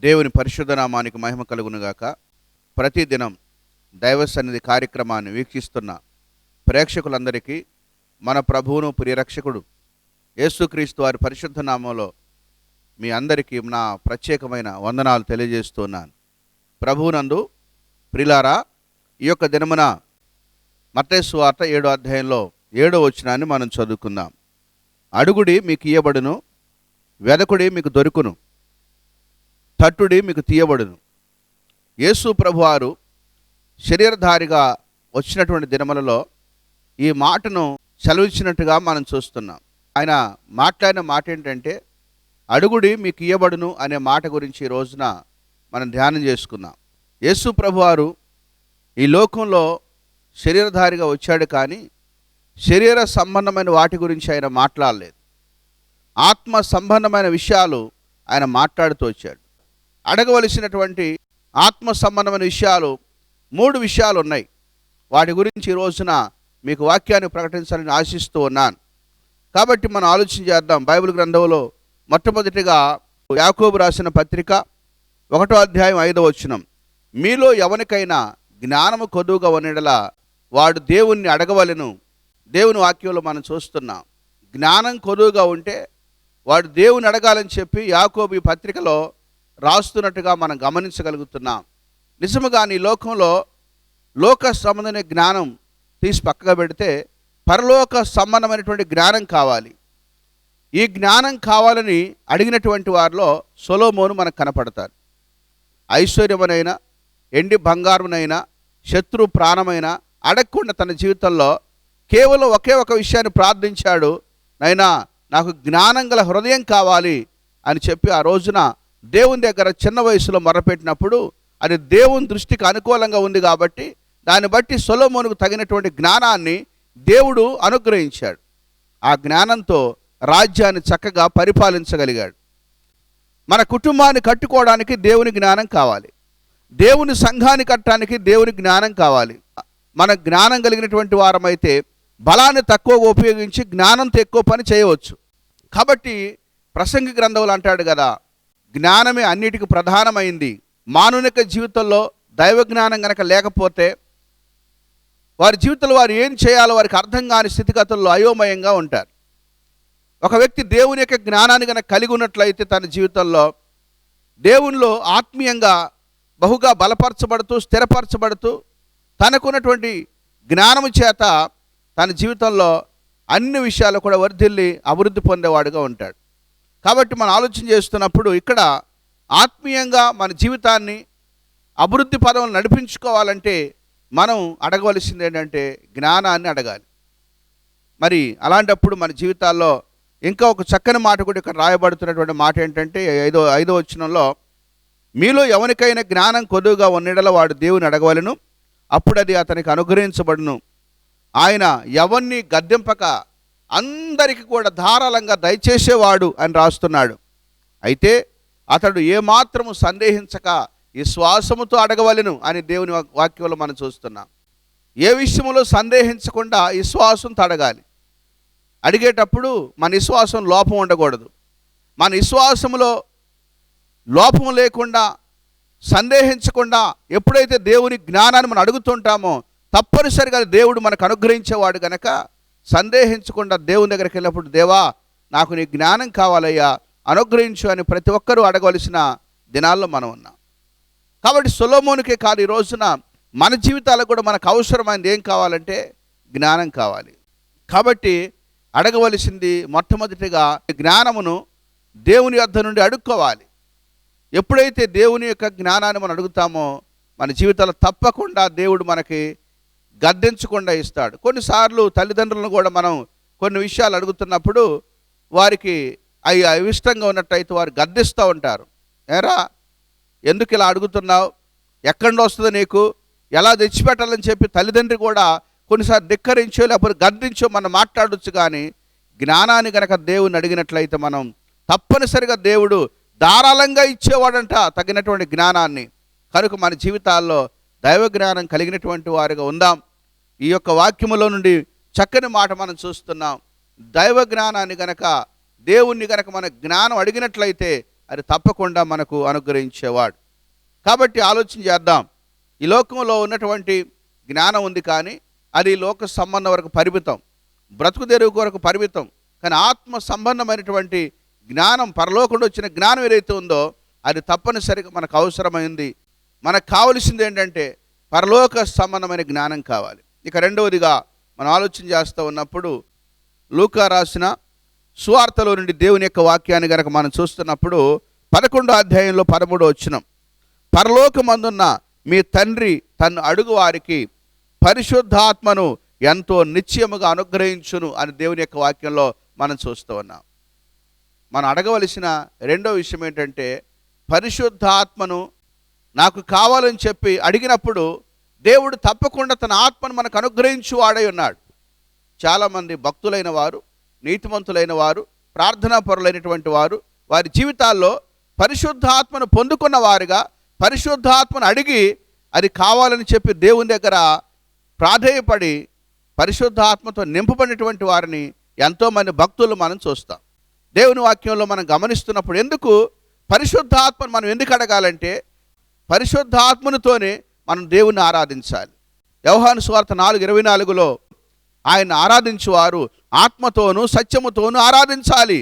దేవుని పరిశుద్ధ నామానికి మహిమ కలుగునుగాక. ప్రతిదినం దైవ సన్నిధి కార్యక్రమాన్ని వీక్షిస్తున్న ప్రేక్షకులందరికీ మన ప్రభువును ప్రియరక్షకుడు యేసుక్రీస్తు వారి పరిశుద్ధ నామంలో మీ అందరికీ నా ప్రత్యేకమైన వందనాలు తెలియజేస్తున్నాను. ప్రభువునందు ప్రిలారా, ఈ యొక్క దినమున మత్తయి సువార్త 7వ అధ్యాయంలో 7వ వచనాన్ని మనం చదువుకుందాం. అడుగుడి మీకు ఇయ్యబడును, వెదకుడి మీకు దొరుకును, తట్టుడి మీకు తీయబడును. యేసు ప్రభువారు శరీరధారిగా వచ్చినటువంటి దినములలో ఈ మాటను సెలవిచ్చినట్టుగా మనం చూస్తున్నాం. ఆయన మాట్లాడిన మాట ఏంటంటే, అడుగుడి మీకు ఇయ్యబడును అనే మాట గురించి ఈ రోజున మనం ధ్యానం చేసుకున్నాం. యేసు ప్రభువారు ఈ లోకంలో శరీరధారిగా వచ్చాడు, కానీ శరీర సంబంధమైన వాటి గురించి ఆయన మాట్లాడలేదు. ఆత్మ సంబంధమైన విషయాలు ఆయన మాట్లాడుతూ వచ్చాడు. అడగవలసినటువంటి ఆత్మ సంబంధమైన విషయాలు 3 విషయాలు ఉన్నాయి. వాటి గురించి ఈ రోజున మీకు వాక్యాన్ని ప్రకటించాలని ఆశిస్తూ ఉన్నాను. కాబట్టి మనం ఆలోచన చేద్దాం. బైబిల్ గ్రంథంలో మొట్టమొదటిగా యాకోబు రాసిన పత్రిక 1వ అధ్యాయం 5వ వచనం, మీలో ఎవరికైనా జ్ఞానము కొదువుగా ఉన్నడలా వాడు దేవుణ్ణి అడగవలెను. దేవుని వాక్యంలో మనం చూస్తున్నాం, జ్ఞానం కొదువుగా ఉంటే వాడు దేవుని అడగాలని చెప్పి యాకోబు ఈ పత్రికలో రాస్తున్నట్టుగా మనం గమనించగలుగుతున్నాం. నిజముగా ఈ లోకంలో లోక సంబంధమైన జ్ఞానం తీసి పక్కగా పెడితే పరలోక సంబంధమైనటువంటి జ్ఞానం కావాలి. ఈ జ్ఞానం కావాలని అడిగినటువంటి వారిలో సొలొమోను మనకు కనపడతారు. ఐశ్వర్యమునైనా ఎండి బంగారమునైనా శత్రు ప్రాణమైనా అడగకుండా తన జీవితంలో కేవలం ఒకే ఒక విషయాన్ని ప్రార్థించాడు, నైనా నాకు జ్ఞానం గల హృదయం కావాలి అని చెప్పి ఆ రోజున దేవుని దగ్గర చిన్న వయసులో మొరపెట్టినప్పుడు అది దేవుని దృష్టికి అనుకూలంగా ఉంది కాబట్టి దాన్ని బట్టి సొలొమోనుకు తగినటువంటి జ్ఞానాన్ని దేవుడు అనుగ్రహించాడు. ఆ జ్ఞానంతో రాజ్యాన్ని చక్కగా పరిపాలించగలిగాడు. మన కుటుంబాన్ని కట్టుకోవడానికి దేవుని జ్ఞానం కావాలి. దేవుని సంఘాన్ని కట్టడానికి దేవుని జ్ఞానం కావాలి. మన జ్ఞానం కలిగినటువంటి వారమైతే బలాన్ని తక్కువగా ఉపయోగించి జ్ఞానంతో ఎక్కువ పని చేయవచ్చు. కాబట్టి ప్రసంగి గ్రంథంలో అంటాడు కదా, జ్ఞానమే అన్నిటికీ ప్రధానమైంది. మానవునిక జీవితంలో దైవ జ్ఞానం కనుక లేకపోతే వారి జీవితంలో వారు ఏం చేయాలో వారికి అర్థం కాని స్థితిగతుల్లో అయోమయంగా ఉంటారు. ఒక వ్యక్తి దేవుని యొక్క జ్ఞానాన్ని కనుక కలిగి ఉన్నట్లయితే తన జీవితంలో దేవునిలో ఆత్మీయంగా బహుగా బలపరచబడుతూ స్థిరపరచబడుతూ తనకున్నటువంటి జ్ఞానము చేత తన జీవితంలో అన్ని విషయాలు కూడా వర్ధిల్లి అభివృద్ధి పొందేవాడుగా ఉంటాడు. కాబట్టి మనం ఆలోచన చేస్తున్నప్పుడు ఇక్కడ ఆత్మీయంగా మన జీవితాన్ని అభివృద్ధి పదవులు నడిపించుకోవాలంటే మనం అడగవలసింది ఏంటంటే జ్ఞానాన్ని అడగాలి. మరి అలాంటప్పుడు మన జీవితాల్లో ఇంకా ఒక చక్కని మాట కూడా ఇక్కడ రాయబడుతున్నటువంటి మాట ఏంటంటే 5వ వచనంలో, మీలో ఎవరికైనా జ్ఞానం కొద్దుగా ఉన్నడల వాడు దేవుని అడగవలెను, అప్పుడు అది అతనికి అనుగ్రహించబడును. ఆయన ఎవరిని గద్దెంపక అందరికీ కూడా ధారాళంగా దయచేసేవాడు అని రాస్తున్నాడు. అయితే అతడు ఏమాత్రము సందేహించక విశ్వాసముతో అడగవలెను అని దేవుని వాక్యంలో మనం చూస్తున్నాం. ఏ విషయంలో సందేహించకుండా విశ్వాసంతో అడగాలి. అడిగేటప్పుడు మన విశ్వాసం లోపం ఉండకూడదు. మన విశ్వాసంలో లోపం లేకుండా సందేహించకుండా ఎప్పుడైతే దేవుని జ్ఞానాన్ని మనం అడుగుతుంటామో తప్పనిసరిగా దేవుడు మనకు అనుగ్రహించేవాడు కనుక సందేహించకుండా దేవుని దగ్గరికి వెళ్ళినప్పుడు, దేవా నాకు నీ జ్ఞానం కావాలయ్యా, అనుగ్రహించు అని ప్రతి ఒక్కరూ అడగవలసిన దినాల్లో మనం ఉన్నాం. కాబట్టి సొలొమోనుకే కాదు, ఈ రోజున మన జీవితాలకు కూడా మనకు అవసరమైనది ఏం కావాలంటే జ్ఞానం కావాలి. కాబట్టి అడగవలసింది మొట్టమొదటిగా జ్ఞానమును దేవుని యొద్ద నుండి అడుక్కోవాలి. ఎప్పుడైతే దేవుని యొక్క జ్ఞానాన్ని మనం అడుగుతామో మన జీవితాల్లో తప్పకుండా దేవుడు మనకి గద్దించకుండా ఇస్తాడు. కొన్నిసార్లు తల్లిదండ్రులను కూడా మనం కొన్ని విషయాలు అడుగుతున్నప్పుడు వారికి అవి అవిష్టంగా ఉన్నట్టయితే వారు గద్దిస్తూ ఉంటారు. ఏరా ఎందుకు ఇలా అడుగుతున్నావు, ఎక్కడి వస్తుందో నీకు, ఎలా తెచ్చిపెట్టాలని చెప్పి తల్లిదండ్రి కూడా కొన్నిసార్లు ధిక్కరించో లేకపోతే గద్దించో మనం మాట్లాడవచ్చు. కానీ జ్ఞానాన్ని కనుక దేవుని అడిగినట్లయితే మనం తప్పనిసరిగా దేవుడు ధారాళంగా ఇచ్చేవాడంట తగినటువంటి జ్ఞానాన్ని. కనుక మన జీవితాల్లో దైవ జ్ఞానం కలిగినటువంటి వారిగా ఉందాం. ఈ యొక్క వాక్యములో నుండి చక్కని మాట మనం చూస్తున్నాం. దైవ జ్ఞానాన్ని గనక దేవుణ్ణి గనక మన జ్ఞానం అడిగినట్లయితే అది తప్పకుండా మనకు అనుగ్రహించేవాడు. కాబట్టి ఆలోచన చేద్దాం. ఈ లోకంలో ఉన్నటువంటి జ్ఞానం ఉంది, కానీ అది లోక సంబంధం వరకు పరిమితం, బ్రతుకు తెరువు వరకు పరిమితం. కానీ ఆత్మ సంబంధమైనటువంటి జ్ఞానం, పరలోకంలో వచ్చిన జ్ఞానం ఏదైతే ఉందో అది తప్పనిసరిగా మనకు అవసరమైంది. మనకు కావలసింది ఏంటంటే పరలోక సంబంధమైన జ్ఞానం కావాలి. ఇక రెండవదిగా మనం ఆలోచన చేస్తూ ఉన్నప్పుడు లూకా రాసిన సువార్తలో నుండి దేవుని యొక్క వాక్యాన్ని గనక మనం చూస్తున్నప్పుడు 11వ అధ్యాయంలో 13వ వచనం, పరలోకమందున్న మీ తండ్రి తన్ను అడుగు వారికి పరిశుద్ధాత్మను ఎంతో నిశ్చయముగా అనుగ్రహించును అని దేవుని యొక్క వాక్యంలో మనం చూస్తూ ఉన్నాం. మనం అడగవలసిన రెండో విషయం ఏంటంటే పరిశుద్ధాత్మను నాకు కావాలని చెప్పి అడిగినప్పుడు దేవుడు తప్పకుండా తన ఆత్మను మనకు అనుగ్రహించు వాడై ఉన్నాడు. చాలామంది భక్తులైన వారు, నీతిమంతులైన వారు, ప్రార్థనాపరులైనటువంటి వారు వారి జీవితాల్లో పరిశుద్ధాత్మను పొందుకున్న వారుగా, పరిశుద్ధాత్మను అడిగి అది కావాలని చెప్పి దేవుని దగ్గర ప్రాధేయపడి పరిశుద్ధాత్మతో నింపబడినటువంటి వారిని ఎంతోమంది భక్తులు మనం చూస్తాం. దేవుని వాక్యంలో మనం గమనిస్తున్నప్పుడు ఎందుకు పరిశుద్ధాత్మను మనం ఎందుకు అడగాలంటే పరిశుద్ధాత్మనుతోనే మనం దేవుని ఆరాధించాలి. యోహాను సువార్త 4:24లో ఆయన ఆరాధించువారు ఆత్మతోనూ సత్యముతోనూ ఆరాధించాలి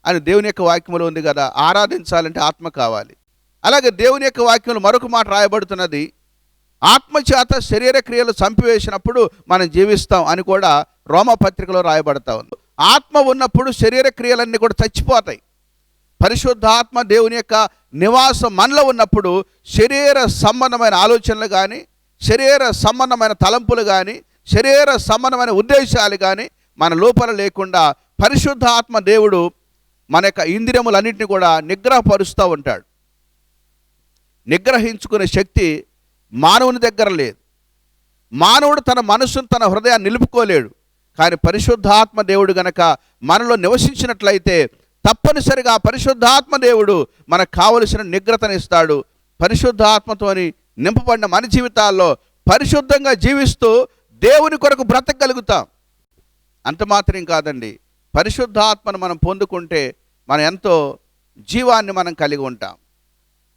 అని దేవుని యొక్క వాక్యంలో ఉంది కదా. ఆరాధించాలంటే ఆత్మ కావాలి. అలాగే దేవుని యొక్క వాక్యంలో మరొక మాట రాయబడుతున్నది, ఆత్మచేత శరీర క్రియలు చంపివేసినప్పుడు మనం జీవిస్తాం అని కూడా రోమపత్రికలో రాయబడతా ఉంది. ఆత్మ ఉన్నప్పుడు శరీర క్రియలన్నీ కూడా చచ్చిపోతాయి. పరిశుద్ధాత్మ దేవుని యొక్క నివాసం మనలో ఉన్నప్పుడు శరీర సంబంధమైన ఆలోచనలు కానీ, శరీర సంబంధమైన తలంపులు కానీ, శరీర సంబంధమైన ఉద్దేశాలు కానీ మన లోపల లేకుండా పరిశుద్ధాత్మ దేవుడు మన యొక్క ఇంద్రియములన్నింటినీ కూడా నిగ్రహపరుస్తూ ఉంటాడు. నిగ్రహించుకునే శక్తి మానవుని దగ్గర లేదు. మానవుడు తన మనసును, తన హృదయాన్ని నిలుపుకోలేడు. కానీ పరిశుద్ధాత్మ దేవుడు గనక మనలో నివసించినట్లయితే తప్పనిసరిగా పరిశుద్ధాత్మ దేవుడు మనకు కావలసిన నిగ్రతనిస్తాడు. పరిశుద్ధాత్మతోని నింపబడిన మన జీవితాల్లో పరిశుద్ధంగా జీవిస్తూ దేవుని కొరకు బ్రతకగలుగుతాం. అంత మాత్రం కాదండి, పరిశుద్ధాత్మను మనం పొందుకుంటే మనం ఎంతో జీవాన్ని మనం కలిగి ఉంటాం.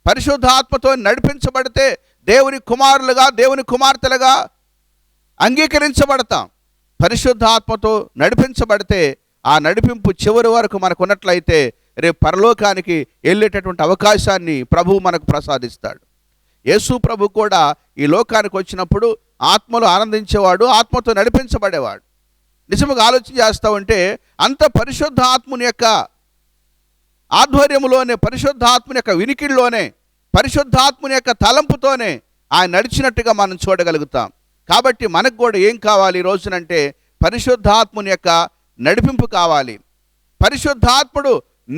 పరిశుద్ధాత్మతో నడిపించబడితే దేవుని కుమారులుగా, దేవుని కుమార్తెలుగా అంగీకరించబడతాం. పరిశుద్ధాత్మతో నడిపించబడితే ఆ నడిపింపు చివరి వరకు మనకు ఉన్నట్లయితే రేపు పరలోకానికి వెళ్ళేటటువంటి అవకాశాన్ని ప్రభువు మనకు ప్రసాదిస్తాడు. యేసు ప్రభు కూడా ఈ లోకానికి వచ్చినప్పుడు ఆత్మలో ఆనందించేవాడు, ఆత్మతో నడిపించబడేవాడు. నిజంగా ఆలోచన చేస్తూ ఉంటే అంత పరిశుద్ధాత్ముని యొక్క ఆధ్వర్యంలోనే, పరిశుద్ధాత్ముని యొక్క వినికిడిలోనే, పరిశుద్ధాత్ముని యొక్క తలంపుతోనే ఆయన నడిచినట్టుగా మనం చూడగలుగుతాం. కాబట్టి మనకు కూడా ఏం కావాలి ఈ రోజునంటే పరిశుద్ధాత్ముని యొక్క నడిపింపు కావాలి, పరిశుద్ధాత్ముడు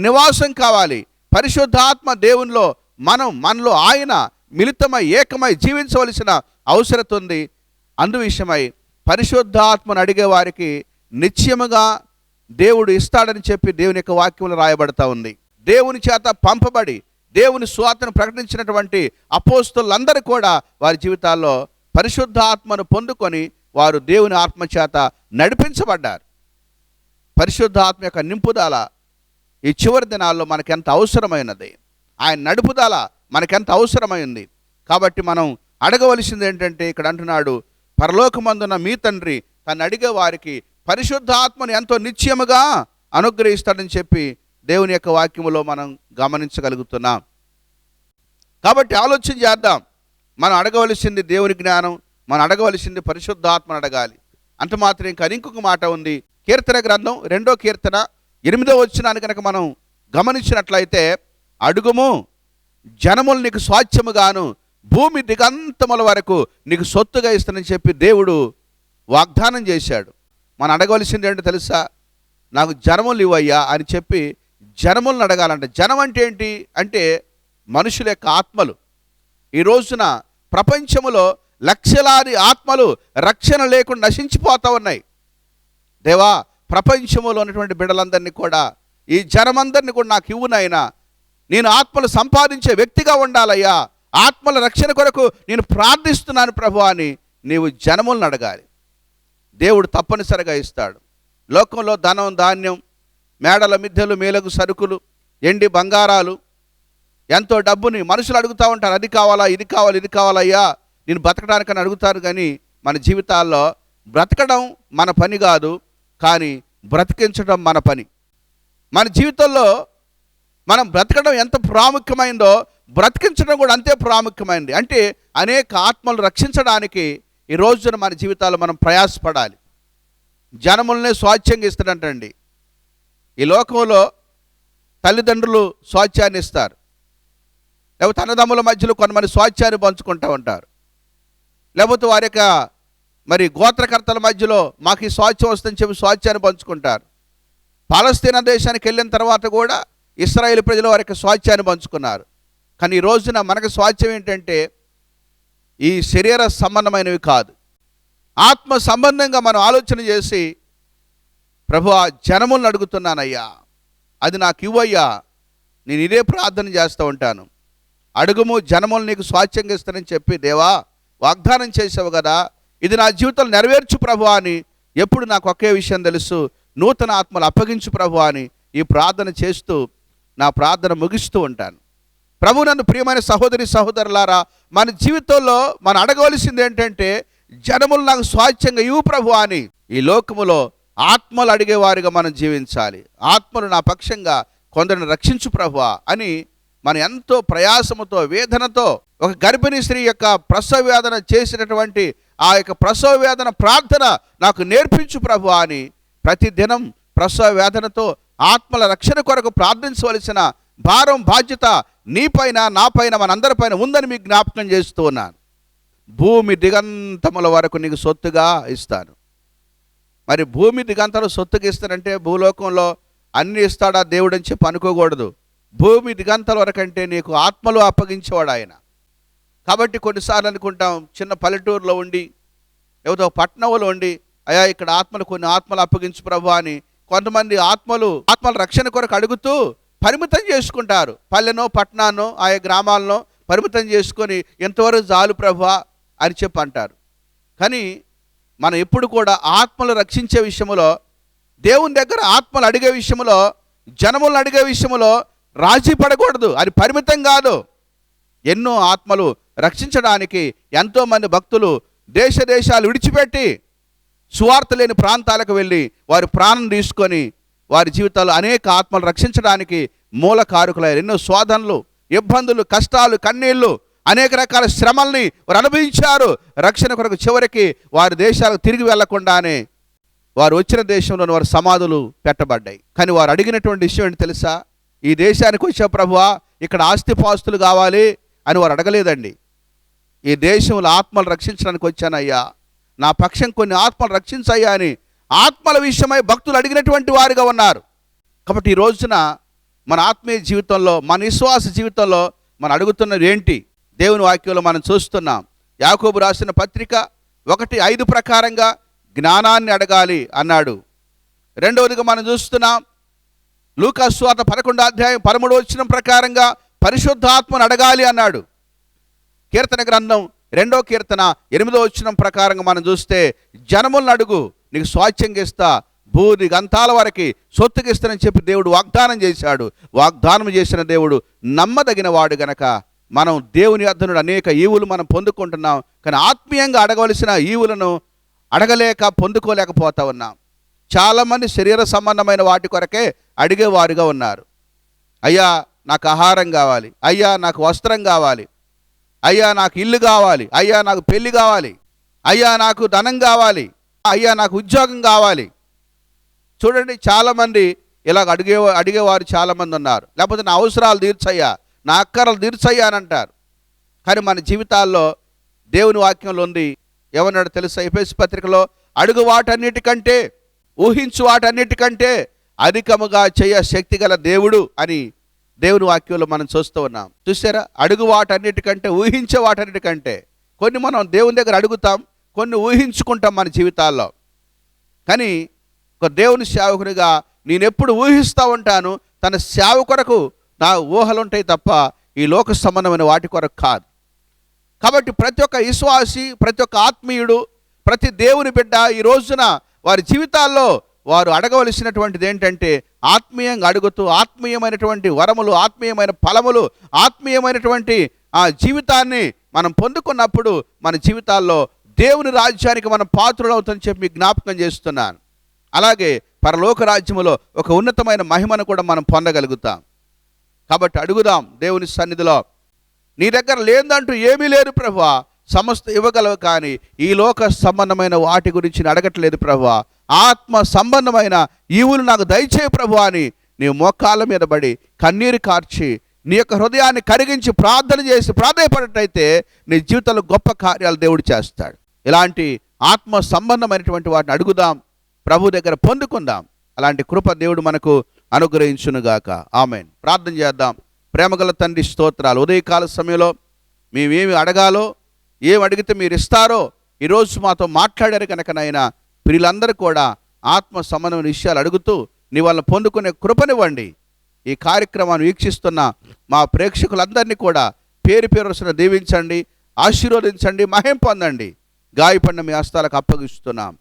నివాసం కావాలి. పరిశుద్ధాత్మ దేవునిలో మనలో ఆయన మిళితమై ఏకమై జీవించవలసిన అవసరం ఉంది. అందు విషయమై పరిశుద్ధాత్మను అడిగే వారికి నిశ్చయముగా దేవుడు ఇస్తాడని చెప్పి దేవుని యొక్క వాక్యంలో రాయబడతా ఉంది. దేవుని చేత పంపబడి దేవుని సువార్తను ప్రకటించినటువంటి అపోస్తలులందరూ కూడా వారి జీవితాల్లో పరిశుద్ధాత్మను పొందుకొని వారు దేవుని ఆత్మ చేత నడిపించబడ్డారు. పరిశుద్ధాత్మ యొక్క నింపుదల ఈ చివరి దినాల్లో మనకెంత అవసరమైనది, ఆయన నడుపుదల మనకెంత అవసరమైంది. కాబట్టి మనం అడగవలసింది ఏంటంటే ఇక్కడ అంటున్నాడు, పరలోకమందున్న మీ తండ్రి తను అడిగే వారికి పరిశుద్ధాత్మను ఎంతో నిశ్చయముగా అనుగ్రహిస్తాడని చెప్పి దేవుని యొక్క వాక్యములో మనం గమనించగలుగుతున్నాం. కాబట్టి ఆలోచన చేద్దాం. మనం అడగవలసింది దేవుని జ్ఞానం, మనం అడగవలసింది పరిశుద్ధాత్మను అడగాలి. అంత మాత్రం కానీ ఇంకొక మాట ఉంది. కీర్తన గ్రంథం 2వ కీర్తన 8వ వచనాన్ని కనుక మనం గమనించినట్లయితే, అడుగుము జనములు నీకు స్వాస్థ్యముగాను భూమి దిగంతముల వరకు నీకు సొత్తుగా ఇస్తానని చెప్పి దేవుడు వాగ్దానం చేశాడు. మనం అడగవలసింది ఏంటో తెలుసా? నాకు జనములు ఇవ్వయ్యా అని చెప్పి జనములను అడగాలంట. జనం అంటే ఏంటి అంటే మనుషుల యొక్క ఆత్మలు. ఈ రోజున ప్రపంచంలో లక్షలాది ఆత్మలు రక్షణ లేకుండా నశించిపోతూ ఉన్నాయి. దేవా, ప్రపంచంలో ఉన్నటువంటి బిడ్డలందరినీ కూడా, ఈ జనమందరినీ కూడా నాకు ఇవ్వునైనా, నేను ఆత్మలు సంపాదించే వ్యక్తిగా ఉండాలయ్యా, ఆత్మల రక్షణ కొరకు నేను ప్రార్థిస్తున్నాను ప్రభు అని నీవు జనములను అడగాలి. దేవుడు తప్పనిసరిగా ఇస్తాడు. లోకంలో ధనం, ధాన్యం, మేడల మిద్దెలు, మేలకు సరుకులు, ఎండి బంగారాలు, ఎంతో డబ్బుని మనుషులు అడుగుతూ ఉంటారు, అది కావాలా, ఇది కావాలి, ఇది కావాలయ్యా, నేను బతకడానికని అడుగుతారు. కానీ మన జీవితాల్లో బ్రతకడం మన పని కాదు, కానీ బ్రతికించడం మన పని. మన జీవితంలో మనం బ్రతకడం ఎంత ప్రాముఖ్యమైందో బ్రతికించడం కూడా అంతే ప్రాముఖ్యమైంది. అంటే అనేక ఆత్మలు రక్షించడానికి ఈ రోజున మన జీవితాల్లో మనం ప్రయాసపడాలి. జనములనే స్వాస్థ్యంగా ఇస్తాడంటండి. ఈ లోకంలో తల్లిదండ్రులు స్వాస్థ్యాన్ని ఇస్తారు, లేకపోతే అన్నదమ్ముల మధ్యలో కొంతమంది స్వాస్థ్యాన్ని పంచుకుంటూ ఉంటారు, లేకపోతే వారి యొక్క మరి గోత్రకర్తల మధ్యలో మాకు ఈ స్వాస్థ్యం వస్తుందని చెప్పి స్వాస్థ్యాన్ని పంచుకుంటారు. పాలస్తీనా దేశానికి వెళ్ళిన తర్వాత కూడా ఇశ్రాయేలు ప్రజలు వారి యొక్క స్వాస్థ్యాన్ని పంచుకున్నారు. కానీ ఈ రోజున మనకు స్వాస్థ్యం ఏంటంటే ఈ శరీర సంబంధమైనవి కాదు, ఆత్మ సంబంధంగా మనం ఆలోచన చేసి, ప్రభు ఆ జనములను అడుగుతున్నానయ్యా, అది నాకు ఇవ్వయ్యా, నేను ఇదే ప్రార్థన చేస్తూ ఉంటాను. అడుగుము, జనములు నీకు స్వాస్థ్యంగా ఇస్తానని చెప్పి దేవా వాగ్దానం చేసావు కదా, ఇది నా జీవితంలో నెరవేర్చు ప్రభు అని ఎప్పుడు నాకు ఒకే విషయం తెలుసు, నూతన ఆత్మలు అప్పగించు ప్రభు అని ఈ ప్రార్థన చేస్తూ నా ప్రార్థన ముగిస్తూ ఉంటాను. ప్రభు నన్ను ప్రియమైన సహోదరి సహోదరులారా, మన జీవితంలో మనం అడగవలసింది ఏంటంటే జనములు నాకు స్వాస్థ్యంగా ఇవ్వు ప్రభు అని. ఈ లోకములో ఆత్మలు అడిగేవారిగా మనం జీవించాలి. ఆత్మలు నా పక్షంగా కొందరిని రక్షించు ప్రభు అని మనం ఎంతో ప్రయాసముతో వేదనతో, ఒక గర్భిణీ స్త్రీ యొక్క ప్రసవ వేదన చేసినటువంటి ఆ యొక్క ప్రసవ వేదన ప్రార్థన నాకు నేర్పించు ప్రభు అని ప్రతి దినం ప్రసవ వేదనతో ఆత్మల రక్షణ కొరకు ప్రార్థించవలసిన భారం బాధ్యత నీపైన నాపైన మనందరిపైన ఉందని మీకు జ్ఞాపకం చేస్తూ ఉన్నాను. భూమి దిగంతముల వరకు నీకు సొత్తుగా ఇస్తాను. మరి భూమి దిగంతలు సొత్తుగా ఇస్తానంటే భూలోకంలో అన్ని ఇస్తాడా దేవుడు అని చెప్పి అనుకోకూడదు. భూమి దిగంతల వరకు అంటే నీకు ఆత్మలు అప్పగించేవాడు ఆయన. కాబట్టి కొన్నిసార్లు అనుకుంటాం, చిన్న పల్లెటూరులో ఉండి లేకపోతే పట్టణంలో ఉండి, అయ్యా ఇక్కడ ఆత్మలు కొన్ని ఆత్మలు అప్పగించు ప్రభు అని కొంతమంది ఆత్మల రక్షణ కొరకు అడుగుతూ పరిమితం చేసుకుంటారు. పల్లెనో పట్టణాన్నో ఆయా గ్రామాలను పరిమితం చేసుకొని ఎంతవరకు చాలు ప్రభు అని చెప్పి అంటారు. కానీ మనం ఎప్పుడు కూడా ఆత్మలు రక్షించే విషయంలో, దేవుని దగ్గర ఆత్మలు అడిగే విషయంలో, జనములను అడిగే విషయంలో రాజీ పడకూడదు. అది పరిమితం కాదు. ఎన్నో ఆత్మలు రక్షించడానికి ఎంతోమంది భక్తులు దేశ దేశాలు విడిచిపెట్టి సువార్త లేని ప్రాంతాలకు వెళ్ళి వారి ప్రాణం తీసుకొని వారి జీవితాల్లో అనేక ఆత్మలు రక్షించడానికి మూల కారకులయ్యారు. ఎన్నో శోధనలు, ఇబ్బందులు, కష్టాలు, కన్నీళ్లు, అనేక రకాల శ్రమల్ని వారు అనుభవించారు. రక్షణ కొరకు చివరికి వారి దేశాలకు తిరిగి వెళ్లకుండానే వారు వచ్చిన దేశంలోని వారి సమాధులు పెట్టబడ్డాయి. కానీ వారు అడిగినటువంటి విషయం ఏంటి తెలుసా? ఈ దేశానికి వచ్చే ప్రభువా ఇక్కడ ఆస్తిపాస్తులు కావాలి అని వారు అడగలేదండి. ఈ దేశంలో ఆత్మలు రక్షించడానికి వచ్చానయ్యా, నా పక్షం కొన్ని ఆత్మలు రక్షించయ్యా అని ఆత్మల విషయమై భక్తులు అడిగినటువంటి వారుగా ఉన్నారు. కాబట్టి ఈ రోజున మన ఆత్మీయ జీవితంలో, మన విశ్వాస జీవితంలో మనం అడుగుతున్నది ఏంటి? దేవుని వాక్యంలో మనం చూస్తున్నాం. యాకోబు రాసిన పత్రిక 1:5 ప్రకారంగా జ్ఞానాన్ని అడగాలి అన్నాడు. రెండవదిగా మనం చూస్తున్నాం లూకా సువార్త 11:13 ప్రకారంగా పరిశుద్ధాత్మను అడగాలి అన్నాడు. కీర్తన గ్రంథం 2వ కీర్తన 8వ ప్రకారంగా మనం చూస్తే జనములను అడుగు నీకు స్వాస్థ్యంగా ఇస్తా, భూది గంతాల వరకు సొత్తుగా ఇస్తానని చెప్పి దేవుడు వాగ్దానం చేశాడు. వాగ్దానం చేసిన దేవుడు నమ్మదగిన వాడు గనక మనం దేవుని యొద్ద నుండి అనేక ఈవులు మనం పొందుకుంటున్నాం. కానీ ఆత్మీయంగా అడగవలసిన ఈవులను అడగలేక పొందుకోలేకపోతా ఉన్నాం. చాలామంది శరీర సంబంధమైన వాటి కొరకే అడిగేవారుగా ఉన్నారు. అయ్యా నాకు ఆహారం కావాలి, అయ్యా నాకు వస్త్రం కావాలి, అయ్యా నాకు ఇల్లు కావాలి, అయ్యా నాకు పెళ్లి కావాలి, అయ్యా నాకు ధనం కావాలి, అయ్యా నాకు ఉద్యోగం కావాలి. చూడండి, చాలామంది ఇలాగ అడిగేవారు చాలామంది ఉన్నారు. లేకపోతే నా అవసరాలు తీర్చయ్యా, నా అక్కరలు తీర్చయ్యా అని అంటారు. కానీ మన జీవితాల్లో దేవుని వాక్యంలో ఉంది, ఏమన్నాడు తెలుసా? ఎఫెసీ పత్రికలో అడుగు వాటన్నిటికంటే, ఊహించు వాటన్నిటికంటే అధికముగా చేయ శక్తి గల దేవుడు అని దేవుని వాక్యంలో మనం చూస్తూ ఉన్నాం. చూసారా? అడుగు వాటన్నిటికంటే, ఊహించే వాటన్నిటికంటే. కొన్ని మనం దేవుని దగ్గర అడుగుతాం, కొన్ని ఊహించుకుంటాం మన జీవితాల్లో. కానీ ఒక దేవుని సేవకునిగా నేను ఎప్పుడు ఊహిస్తూ ఉంటాను, తన సేవ కొరకు నా ఊహలు ఉంటాయి తప్ప ఈ లోక సంబంధమైన వాటి కొరకు కాదు. కాబట్టి ప్రతి ఒక్క విశ్వాసి, ప్రతి ఒక్క ఆత్మీయుడు, ప్రతి దేవుని బిడ్డ ఈ రోజున వారి జీవితాల్లో వారు అడగవలసినటువంటిది ఏంటంటే ఆత్మీయంగా అడుగుతూ ఆత్మీయమైనటువంటి వరములు, ఆత్మీయమైన ఫలములు, ఆత్మీయమైనటువంటి ఆ జీవితాన్ని మనం పొందుకున్నప్పుడు మన జీవితాల్లో దేవుని రాజ్యానికి మనం పాత్రులవుతామని చెప్పి మీకు జ్ఞాపకం చేస్తున్నాను. అలాగే పరలోక రాజ్యములో ఒక ఉన్నతమైన మహిమను కూడా మనం పొందగలుగుతాం. కాబట్టి అడుగుదాం దేవుని సన్నిధిలో. నీ దగ్గర లేదంటూ ఏమీ లేదు ప్రభువా, సమస్త ఇవ్వగలవు, కానీ ఈ లోక సంబంధమైన వాటి గురించి అడగట్లేదు ప్రభువా, ఆత్మ సంబంధమైన ఈవులు నాకు దయచేయి ప్రభువా అని నీ మోకాళ్ళ మీద పడి కన్నీరు కార్చి నీ యొక్క హృదయాన్ని కరిగించి ప్రార్థన చేసి ప్రాధాయపడటైతే నీ జీవితంలో గొప్ప కార్యాలు దేవుడు చేస్తాడు. ఇలాంటి ఆత్మ సంబంధమైనటువంటి వాటిని అడుగుదాం, ప్రభు దగ్గర పొందుకుందాం. అలాంటి కృప దేవుడు మనకు అనుగ్రహించునుగాక. ఆమేన్. ప్రార్థన చేద్దాం. ప్రేమగల తండ్రి స్తోత్రాలు. ఉదయకాల సమయంలో మేమేమి అడగాలో, ఏమి అడిగితే మీరు ఇస్తారో ఈరోజు మాతో మాట్లాడారు కనుక నాయనా, వీళ్ళందరూ కూడా ఆత్మ సంబంధమైన విషయాలు అడుగుతూ నీ వల్ల పొందుకునే కృపనివ్వండి. ఈ కార్యక్రమాన్ని వీక్షిస్తున్న మా ప్రేక్షకులందరినీ కూడా పేరు పేరున దీవించండి, ఆశీర్వదించండి, మహిమ పొందండి. గాయపడిన మీ హస్తాలకు అప్పగిస్తున్నాం.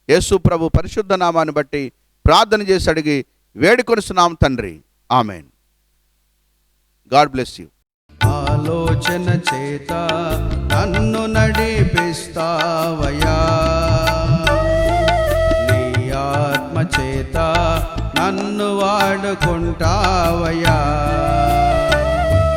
యేసు ప్రభు పరిశుద్ధ నామాన్ని బట్టి ప్రార్థన చేసి అడిగి వేడుకొనిస్తున్నాం తండ్రి. ఆమెన్. God bless you. ఆలోచన చేత నన్ను నడిపిస్తావయ్యా, నీ ఆత్మ చేత నన్ను వాడుకుంటావయ్యా.